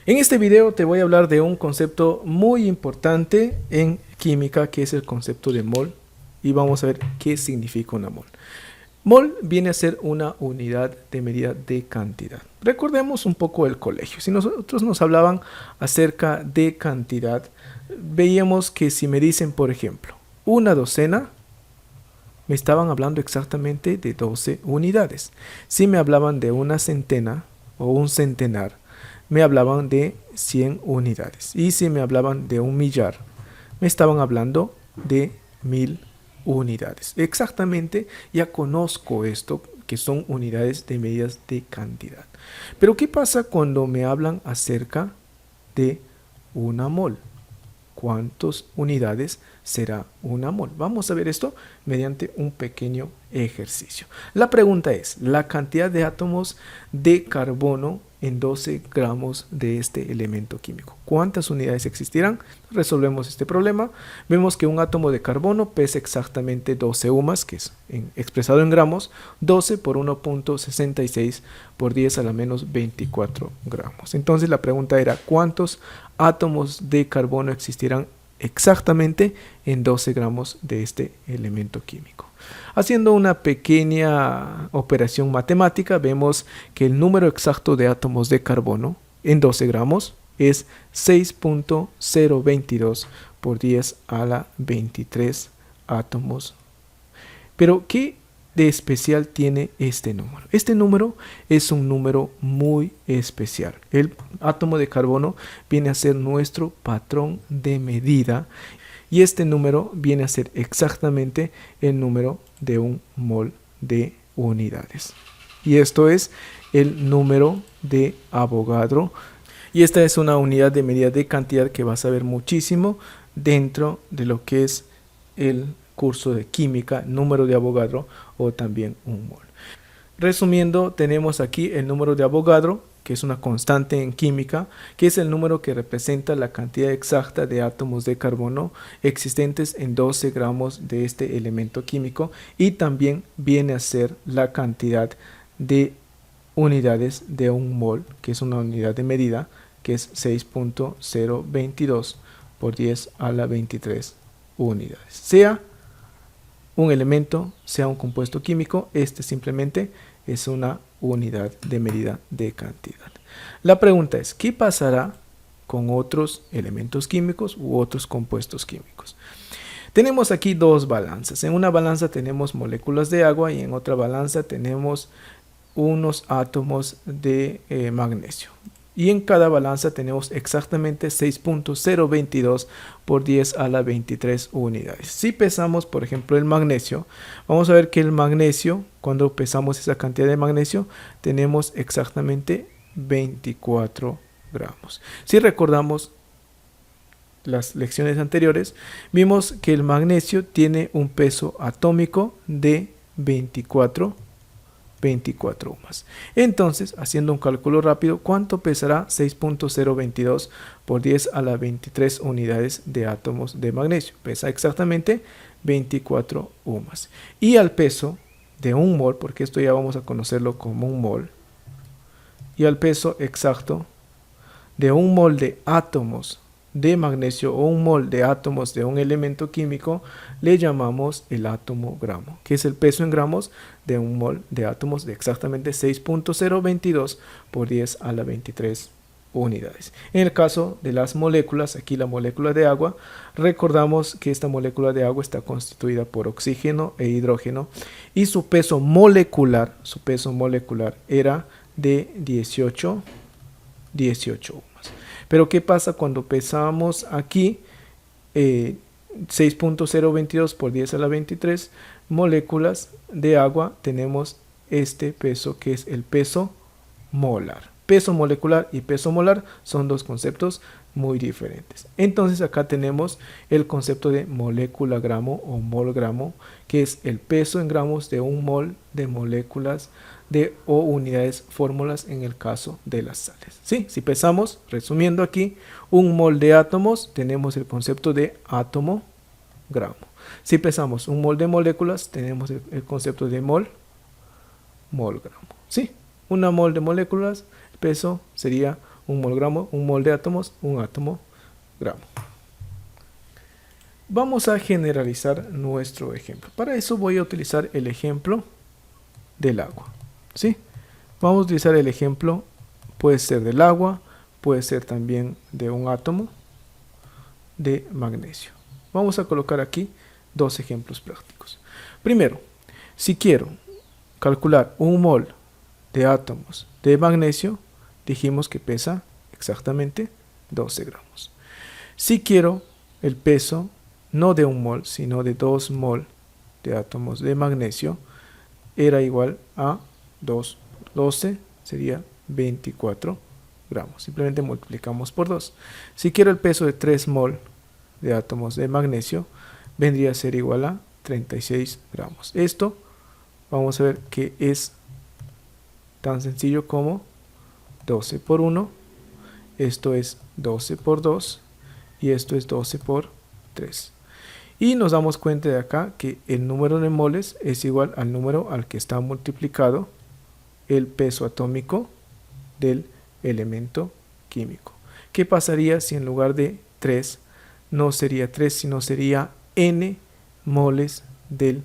En este video te voy a hablar de un concepto muy importante en química, que es el concepto de mol, y vamos a ver qué significa una mol. Mol viene a ser una unidad de medida de cantidad. Recordemos un poco el colegio. Si nosotros nos hablaban acerca de cantidad, veíamos que si me dicen, por ejemplo, una docena, me estaban hablando exactamente de 12 unidades. Si me hablaban de una centena o un centenar, me hablaban de 100 unidades. Y si me hablaban de un millar, me estaban hablando de 1000 unidades. Exactamente, ya conozco esto, que son unidades de medidas de cantidad. Pero ¿qué pasa cuando me hablan acerca de una mol? ¿Cuántas unidades será una mol? Vamos a ver esto mediante un pequeño ejercicio. La pregunta es, la cantidad de átomos de carbono en 12 gramos de este elemento químico. ¿Cuántas unidades existirán? Resolvemos este problema. Vemos que un átomo de carbono pesa exactamente 12 UMAS, que es expresado en gramos, 12 por 1.66 por 10 a la menos 24 gramos. Entonces la pregunta era, ¿cuántos átomos de carbono existirán exactamente en 12 gramos de este elemento químico? Haciendo una pequeña operación matemática, vemos que el número exacto de átomos de carbono en 12 gramos es 6.022 por 10 a la 23 átomos. Pero, ¿qué de especial tiene este número? Este número es un número muy especial. El átomo de carbono viene a ser nuestro patrón de medida y este número viene a ser exactamente el número de un mol de unidades. Y esto es el número de Avogadro. Y esta es una unidad de medida de cantidad que vas a ver muchísimo dentro de lo que es el curso de química, número de Avogadro o también un mol. Resumiendo, tenemos aquí el número de Avogadro, que es una constante en química, que es el número que representa la cantidad exacta de átomos de carbono existentes en 12 gramos de este elemento químico, y también viene a ser la cantidad de unidades de un mol, que es una unidad de medida, que es 6.022 por 10 a la 23 unidades. Sea un elemento, sea un compuesto químico, este simplemente es una unidad de medida de cantidad. La pregunta es, ¿qué pasará con otros elementos químicos u otros compuestos químicos? Tenemos aquí dos balanzas. En una balanza tenemos moléculas de agua y en otra balanza tenemos unos átomos de magnesio. Y en cada balanza tenemos exactamente 6.022 por 10 a la 23 unidades. Si pesamos, por ejemplo, el magnesio, vamos a ver que el magnesio, cuando pesamos esa cantidad de magnesio, tenemos exactamente 24 gramos. Si recordamos las lecciones anteriores, vimos que el magnesio tiene un peso atómico de 24 UMAS. Entonces, haciendo un cálculo rápido, ¿cuánto pesará 6.022 por 10 a la 23 unidades de átomos de magnesio? Pesa exactamente 24 UMAS. Y al peso de un mol, porque esto ya vamos a conocerlo como un mol, y al peso exacto de un mol de átomos de magnesio o un mol de átomos de un elemento químico, le llamamos el átomo gramo, que es el peso en gramos de un mol de átomos de exactamente 6.022 por 10 a la 23 unidades. En el caso de las moléculas, aquí la molécula de agua, recordamos que esta molécula de agua está constituida por oxígeno e hidrógeno y su peso molecular era de 18 UMAS. Pero ¿qué pasa cuando pesamos aquí 6.022 por 10 a la 23 moléculas de agua? Tenemos este peso, que es el peso molar. Peso molecular y peso molar son dos conceptos muy diferentes. Entonces acá tenemos el concepto de molécula gramo o mol gramo, que es el peso en gramos de un mol de moléculas o unidades fórmulas en el caso de las sales. Sí, si pesamos, resumiendo aquí, un mol de átomos, tenemos el concepto de átomo gramo. Si pesamos un mol de moléculas, tenemos el concepto de mol gramo. Sí, una mol de moléculas, el peso sería un mol gramo, un mol de átomos, un átomo gramo. Vamos a generalizar nuestro ejemplo. Para eso voy a utilizar el ejemplo del agua, ¿sí? Vamos a utilizar el ejemplo, puede ser del agua, puede ser también de un átomo de magnesio. Vamos a colocar aquí dos ejemplos prácticos. Primero, si quiero calcular un mol de átomos de magnesio, dijimos que pesa exactamente 12 gramos. Si quiero el peso no de un mol, sino de 2 mol de átomos de magnesio, era igual a 2 por 12, sería 24 gramos. Simplemente multiplicamos por 2. Si quiero el peso de 3 mol de átomos de magnesio, vendría a ser igual a 36 gramos. Esto vamos a ver que es tan sencillo como 12 por 1, esto es 12 por 2 y esto es 12 por 3. Y nos damos cuenta de acá que el número de moles es igual al número al que está multiplicado el peso atómico del elemento químico. ¿Qué pasaría si en lugar de 3 no sería 3, sino sería n moles del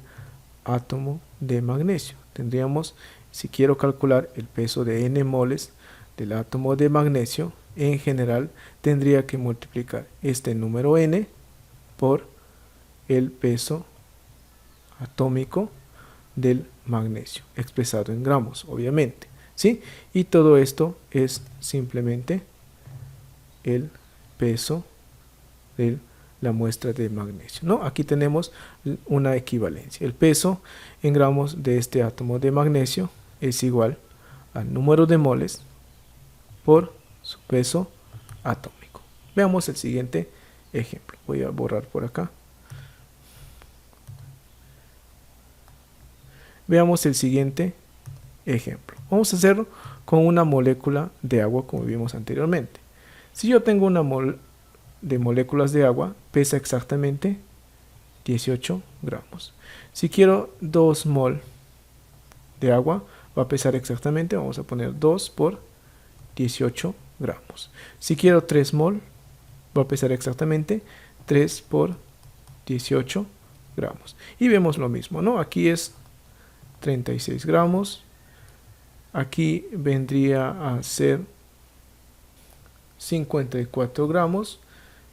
átomo de magnesio? Tendríamos, si quiero calcular el peso de n moles del átomo de magnesio, en general tendría que multiplicar este número n por el peso atómico del magnesio, expresado en gramos, obviamente, ¿sí? Y todo esto es simplemente el peso de la muestra de magnesio, ¿no? Aquí tenemos una equivalencia. El peso en gramos de este átomo de magnesio es igual al número de moles por su peso atómico. Veamos el siguiente ejemplo. Voy a borrar por acá. Veamos el siguiente ejemplo. Vamos a hacerlo con una molécula de agua como vimos anteriormente. Si yo tengo una de moléculas de agua, pesa exactamente 18 gramos. Si quiero 2 mol de agua, va a pesar exactamente, vamos a poner 2 por 18 gramos. Si quiero 3 mol, va a pesar exactamente 3 por 18 gramos. Y vemos lo mismo, ¿no? Aquí es 36 gramos. Aquí vendría a ser 54 gramos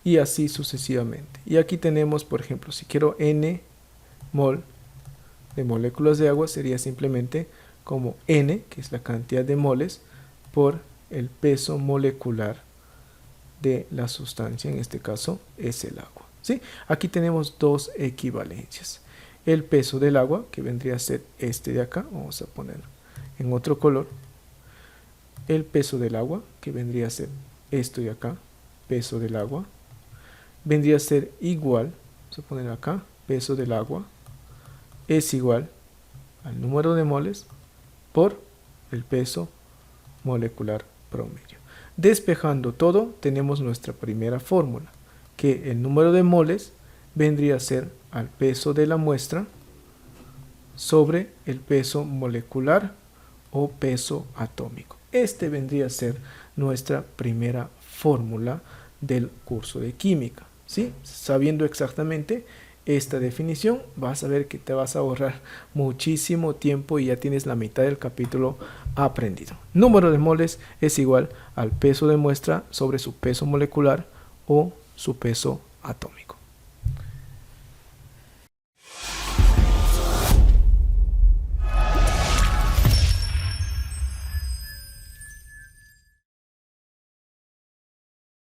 y así sucesivamente. Y aquí tenemos, por ejemplo, si quiero n mol de moléculas de agua, sería simplemente como n, que es la cantidad de moles, por el peso molecular de la sustancia, en este caso es el agua, ¿sí? Aquí tenemos dos equivalencias. El peso del agua, que vendría a ser este de acá, vamos a poner en otro color. El peso del agua, que vendría a ser esto de acá, peso del agua, vendría a ser igual, vamos a poner acá, peso del agua, es igual al número de moles por el peso molecular promedio. Despejando todo, tenemos nuestra primera fórmula, que el número de moles vendría a ser al peso de la muestra sobre el peso molecular o peso atómico. Este vendría a ser nuestra primera fórmula del curso de química, ¿sí? Sabiendo exactamente esta definición, vas a ver que te vas a ahorrar muchísimo tiempo y ya tienes la mitad del capítulo aprendido. Número de moles es igual al peso de muestra sobre su peso molecular o su peso atómico.